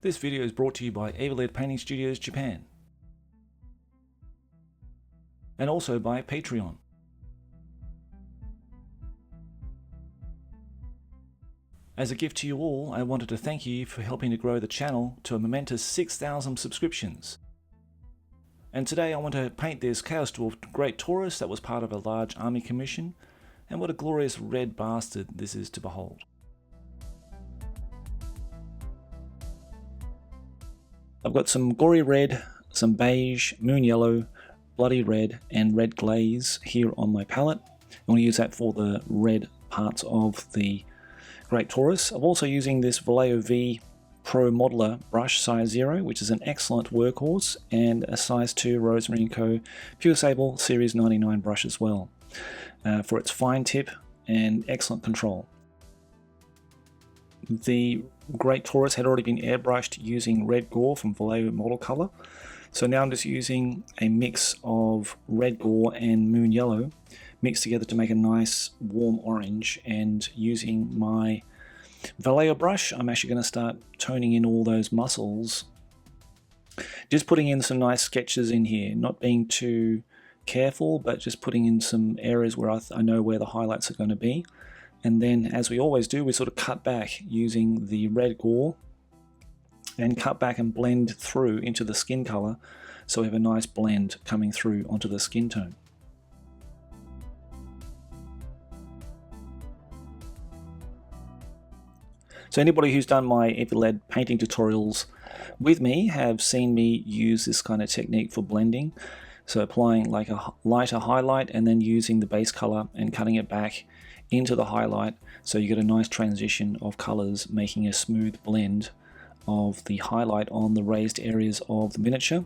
This video is brought to you by eavylead Painting Studios Japan, and also by Patreon. As a gift to you all, I wanted to thank you for helping to grow the channel to a momentous 6,000 subscriptions. And today I want to paint this Chaos Dwarf Great Taurus that was part of a large army commission, and what a glorious red bastard this is to behold. I've got some gory red, some beige, moon yellow, bloody red and red glaze here on my palette. I'm going to use that for the red parts of the Great Taurus. I'm also using this Vallejo V Pro Modeler brush size 0, which is an excellent workhorse, and a size 2 Rosemary&Co Pure Sable Series 99 brush as well, for its fine tip and excellent control. The Great Taurus had already been airbrushed using red gore from Vallejo Model Color, so now I'm just using a mix of red gore and moon yellow mixed together to make a nice warm orange, and using my Vallejo brush I'm actually going to start toning in all those muscles, just putting in some nice sketches in here, not being too careful but just putting in some areas where I know where the highlights are going to be. And then, as we always do, we sort of cut back using the red gore and cut back and blend through into the skin color, so we have a nice blend coming through onto the skin tone. So anybody who's done my eavylead painting tutorials with me have seen me use this kind of technique for blending. So applying like a lighter highlight and then using the base color and cutting it back into the highlight, so you get a nice transition of colors, making a smooth blend of the highlight on the raised areas of the miniature.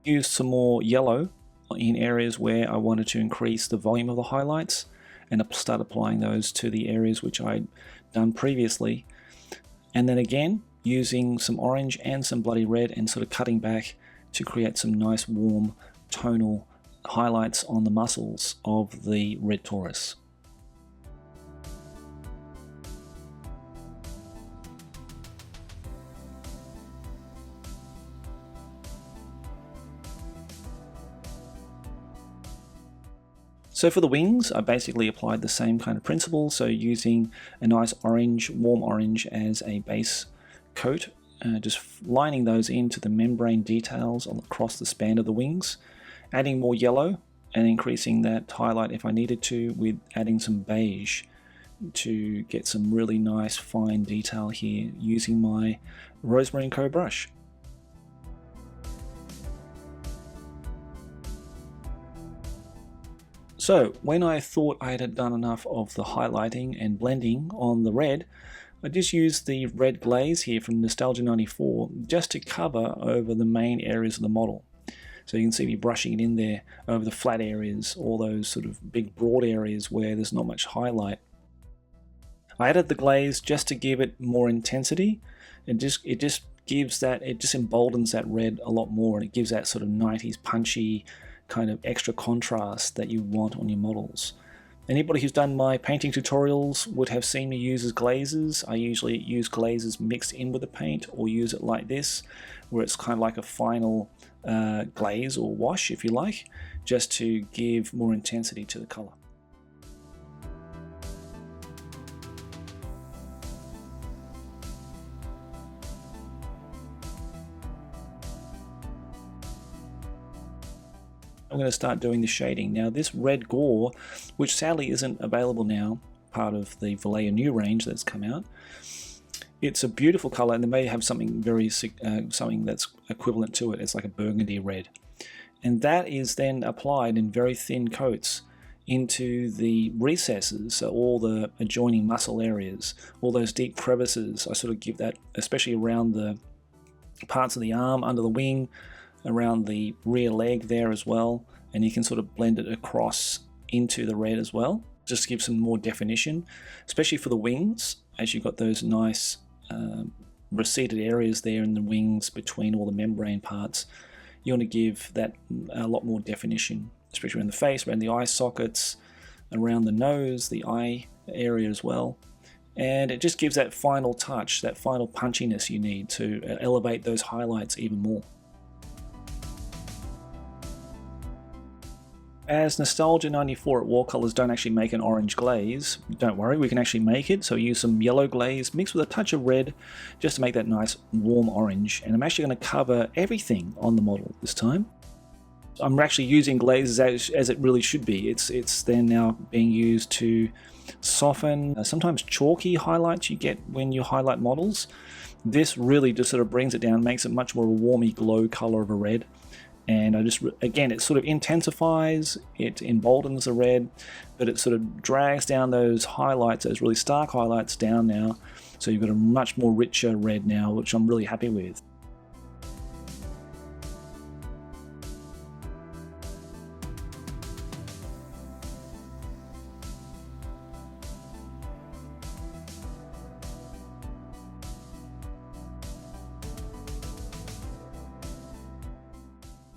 Used some more yellow in areas where I wanted to increase the volume of the highlights, and start applying those to the areas which I'd done previously, and then again using some orange and some bloody red and sort of cutting back to create some nice warm tonal highlights on the muscles of the Red Taurus. So for the wings, I basically applied the same kind of principle, so using a nice orange, warm orange as a base coat, just lining those into the membrane details across the span of the wings, adding more yellow and increasing that highlight if I needed to, with adding some beige to get some really nice fine detail here using my Rosemary&Co brush. So when I thought I had done enough of the highlighting and blending on the red, I just used the red glaze here from Nostalgia 94 just to cover over the main areas of the model. So you can see me brushing it in there over the flat areas, all those sort of big broad areas where there's not much highlight. I added the glaze just to give it more intensity. It just emboldens that red a lot more, and it gives that sort of 90s punchy kind of extra contrast that you want on your models. Anybody who's done my painting tutorials would have seen me use as glazes. I usually use glazes mixed in with the paint, or use it like this, where it's kind of like a final glaze or wash, if you like, just to give more intensity to the color. I'm going to start doing the shading. Now this red gore, which sadly isn't available now, part of the Vallejo new range that's come out, it's a beautiful color, and they may have something something that's equivalent to it. It's like a burgundy red, and that is then applied in very thin coats into the recesses, so all the adjoining muscle areas, all those deep crevices. I sort of give that, especially around the parts of the arm, under the wing, around the rear leg there as well, and you can sort of blend it across into the red as well, just to give some more definition, especially for the wings, as you've got those nice receded areas there in the wings between all the membrane parts. You want to give that a lot more definition, especially around the face, around the eye sockets, around the nose, the eye area as well. And it just gives that final touch, that final punchiness you need to elevate those highlights even more. As Nostalgia 94 at Watercolors don't actually make an orange glaze, don't worry, we can actually make it. So use some yellow glaze mixed with a touch of red just to make that nice warm orange. And I'm actually going to cover everything on the model this time. I'm actually using glazes as it really should be. It's then now being used to soften sometimes chalky highlights you get when you highlight models. This really just sort of brings it down, makes it much more a warmy glow color of a red. And again, it sort of intensifies, it emboldens the red, but it sort of drags down those highlights, those really stark highlights down now. So you've got a much more richer red now, which I'm really happy with.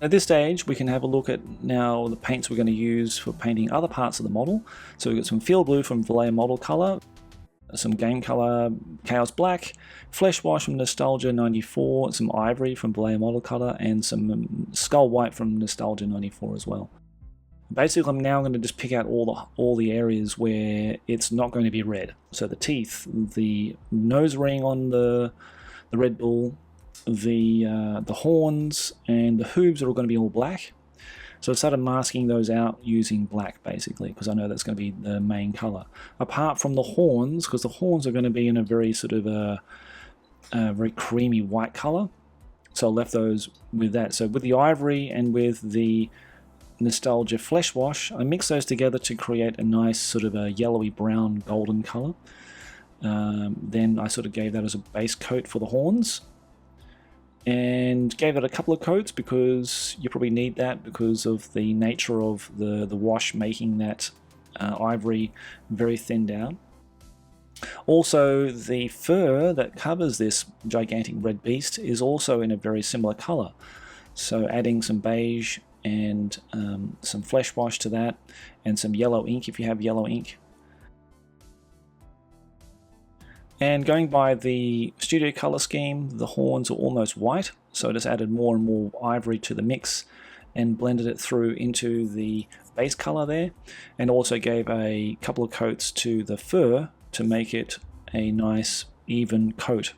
At this stage, we can have a look at now the paints we're going to use for painting other parts of the model. So we've got some Field Blue from Vallejo Model Color, some Game Color Chaos Black, Flesh Wash from Nostalgia 94, some Ivory from Vallejo Model Color, and some Skull White from Nostalgia 94 as well. Basically, I'm now going to just pick out all the areas where it's not going to be red. So the teeth, the nose ring on the Red Bull, the horns and the hooves are all going to be all black. So I started masking those out using black basically, because I know that's going to be the main color. Apart from the horns, because the horns are going to be in a very sort of a very creamy white color. So I left those with that. So with the ivory and with the Nostalgia Flesh Wash, I mixed those together to create a nice sort of a yellowy brown golden color. Then I sort of gave that as a base coat for the horns. And gave it a couple of coats because you probably need that because of the nature of the wash making that ivory very thinned out. Also, the fur that covers this gigantic red beast is also in a very similar color. So adding some beige and some flesh wash to that and some yellow ink if you have yellow ink. And going by the studio color scheme, the horns are almost white, so I just added more and more ivory to the mix and blended it through into the base color there, and also gave a couple of coats to the fur to make it a nice even coat.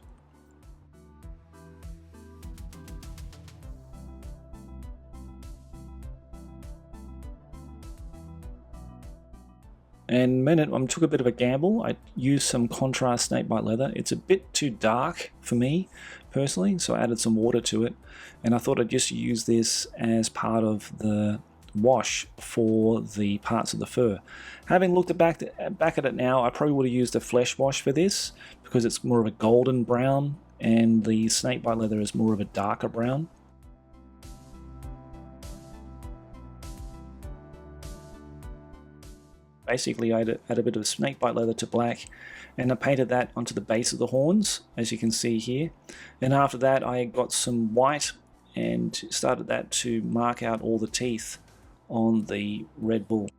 And I took a bit of a gamble. I used some contrast snakebite leather. It's a bit too dark for me personally, so I added some water to it. And I thought I'd just use this as part of the wash for the parts of the fur. Having looked back at it now, I probably would have used a flesh wash for this because it's more of a golden brown and the snakebite leather is more of a darker brown. Basically, I add a bit of snakebite leather to black, and I painted that onto the base of the horns, as you can see here. And after that, I got some white and started that to mark out all the teeth on the Red Bull.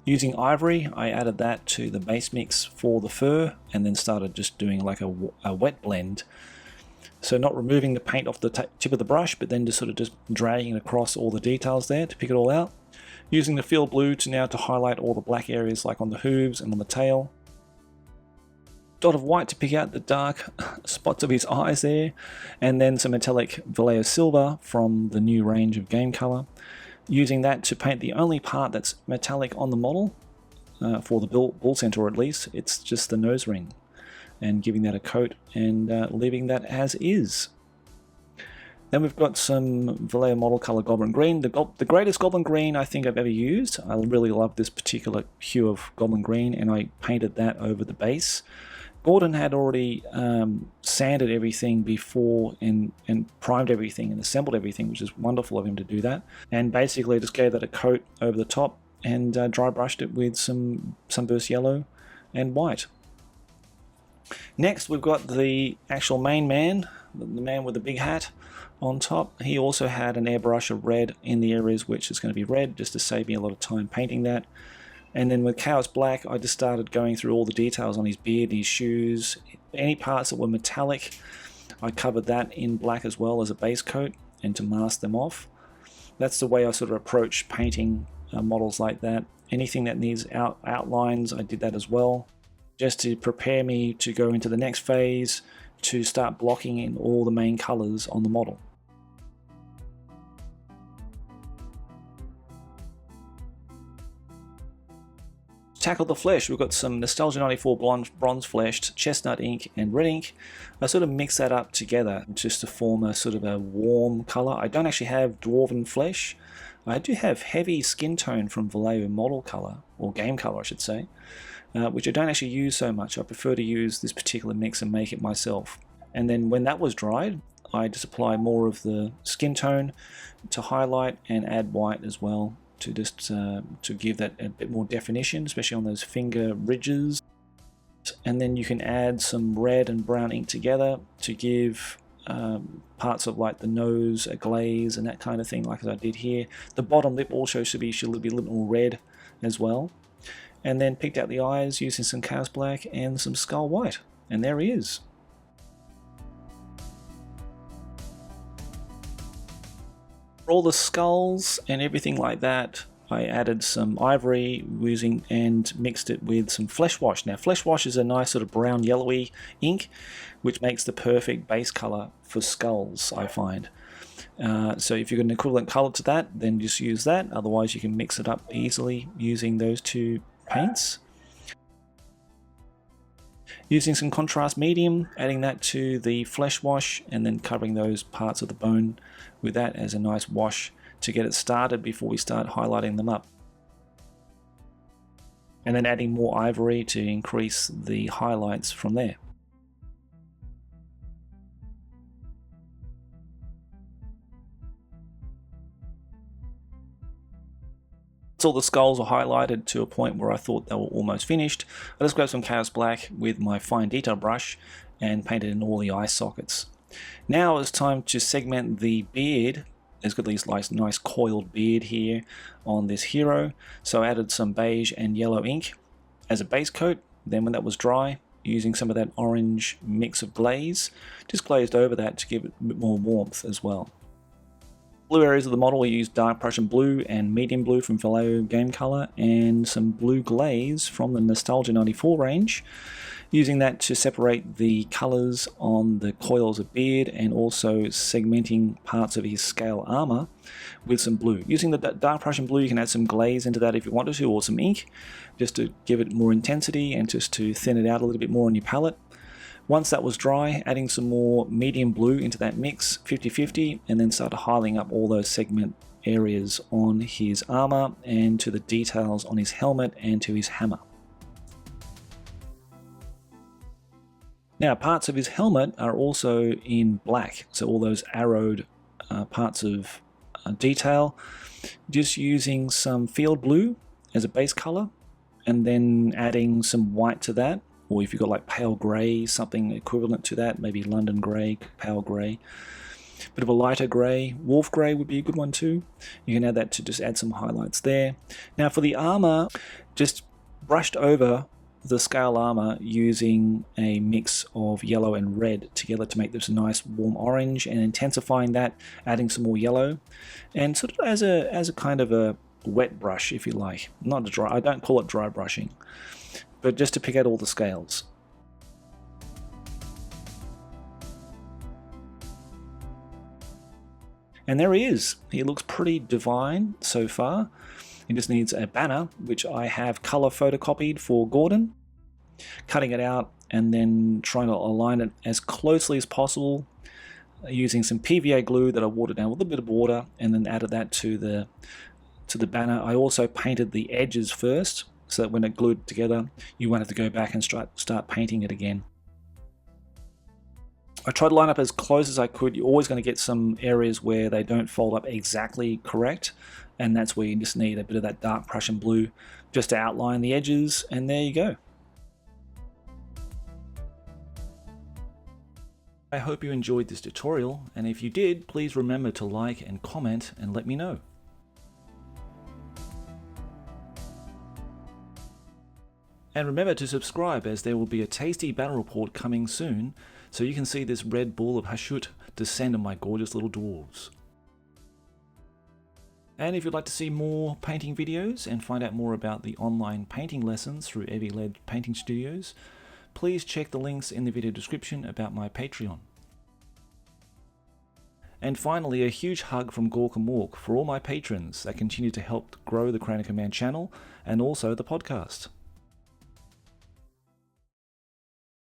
Using ivory, I added that to the base mix for the fur, and then started just doing like a wet blend. So not removing the paint off the tip of the brush, but then just dragging across all the details there to pick it all out. Using the Field Blue to highlight all the black areas like on the hooves and on the tail. Dot of white to pick out the dark spots of his eyes there. And then some metallic Vallejo Silver from the new range of Game Color. Using that to paint the only part that's metallic on the model, for the bull center at least. It's just the nose ring. And giving that a coat and leaving that as is. Then we've got some Vallejo Model Color Goblin Green, the greatest Goblin Green I think I've ever used. I really love this particular hue of Goblin Green, and I painted that over the base. Gordon had already sanded everything before and primed everything and assembled everything, which is wonderful of him to do that. And basically just gave that a coat over the top and dry brushed it with some Sunburst Yellow and white. Next, we've got the actual main man, the man with the big hat on top, he also had an airbrush of red in the areas which is going to be red, just to save me a lot of time painting that. And then with Chaos Black, I just started going through all the details on his beard, his shoes, any parts that were metallic. I covered that in black as well as a base coat and to mask them off. That's the way I sort of approach painting models like that. Anything that needs outlines, I did that as well, just to prepare me to go into the next phase to start blocking in all the main colors on the model. Tackle the flesh, we've got some Nostalgia 94 bronze fleshed, chestnut ink and red ink. I sort of mix that up together just to form a sort of a warm color. I don't actually have dwarven flesh. I do have heavy skin tone from Vallejo model color, or game color I should say, which I don't actually use so much. I prefer to use this particular mix and make it myself. And then when that was dried, I just apply more of the skin tone to highlight and add white as well, to just to give that a bit more definition, especially on those finger ridges. And then you can add some red and brown ink together to give parts of like the nose a glaze and that kind of thing, like as I did here. The bottom lip also should be a little more red as well. And then picked out the eyes using some Chaos Black and some Skull White, and there he is. For all the skulls and everything like that, I added some ivory and mixed it with some flesh wash. Now flesh wash is a nice sort of brown yellowy ink which makes the perfect base color for skulls, I find. So if you've got an equivalent color to that, then just use that. Otherwise you can mix it up easily using those two paints. Using some contrast medium, adding that to the flesh wash and then covering those parts of the bone with that as a nice wash to get it started before we start highlighting them up. And then adding more ivory to increase the highlights from there. All the skulls are highlighted to a point where I thought they were almost finished. I just grabbed some Chaos Black with my fine detail brush and painted in all the eye sockets. Now it's time to segment the beard. It's got these nice coiled beard here on this hero, so I added some beige and yellow ink as a base coat. Then when that was dry, using some of that orange mix of glaze, just glazed over that to give it a bit more warmth as well. Blue areas of the model, we used dark Prussian blue and medium blue from Vallejo game color and some blue glaze from the Nostalgia 94 range, using that to separate the colors on the coils of beard and also segmenting parts of his scale armor with some blue. Using the dark Prussian blue, you can add some glaze into that if you wanted to, or some ink, just to give it more intensity and just to thin it out a little bit more on your palette. Once that was dry, adding some more medium blue into that mix, 50-50, and then started highlighting up all those segment areas on his armor and to the details on his helmet and to his hammer. Now, parts of his helmet are also in black, so all those arrowed parts of detail, just using some field blue as a base color and then adding some white to that. Or if you've got like pale grey, something equivalent to that, maybe London grey, pale grey, bit of a lighter grey, wolf grey would be a good one too. You can add that to just add some highlights there. Now for the armor, just brushed over the scale armor using a mix of yellow and red together to make this a nice warm orange, and intensifying that, adding some more yellow, and sort of as a kind of a wet brush, if you like. Not a dry, I don't call it dry brushing, but just to pick out all the scales. And there he is. He looks pretty divine so far. He just needs a banner, which I have color photocopied for Gordon. Cutting it out and then trying to align it as closely as possible using some PVA glue that I watered down with a bit of water and then added that to the banner. I also painted the edges first, so that when it glued together, you won't have to go back and start painting it again. I tried to line up as close as I could. You're always going to get some areas where they don't fold up exactly correct, and that's where you just need a bit of that dark Prussian blue just to outline the edges, and there you go. I hope you enjoyed this tutorial, and if you did, please remember to like and comment and let me know. And remember to subscribe, as there will be a tasty battle report coming soon, so you can see this red ball of Hashut descend on my gorgeous little dwarves. And if you'd like to see more painting videos and find out more about the online painting lessons through eavylead painting studios, please check the links in the video description about my Patreon. And finally, a huge hug from Gork and Mork for all my patrons that continue to help grow the Crown of Command channel and also the podcast.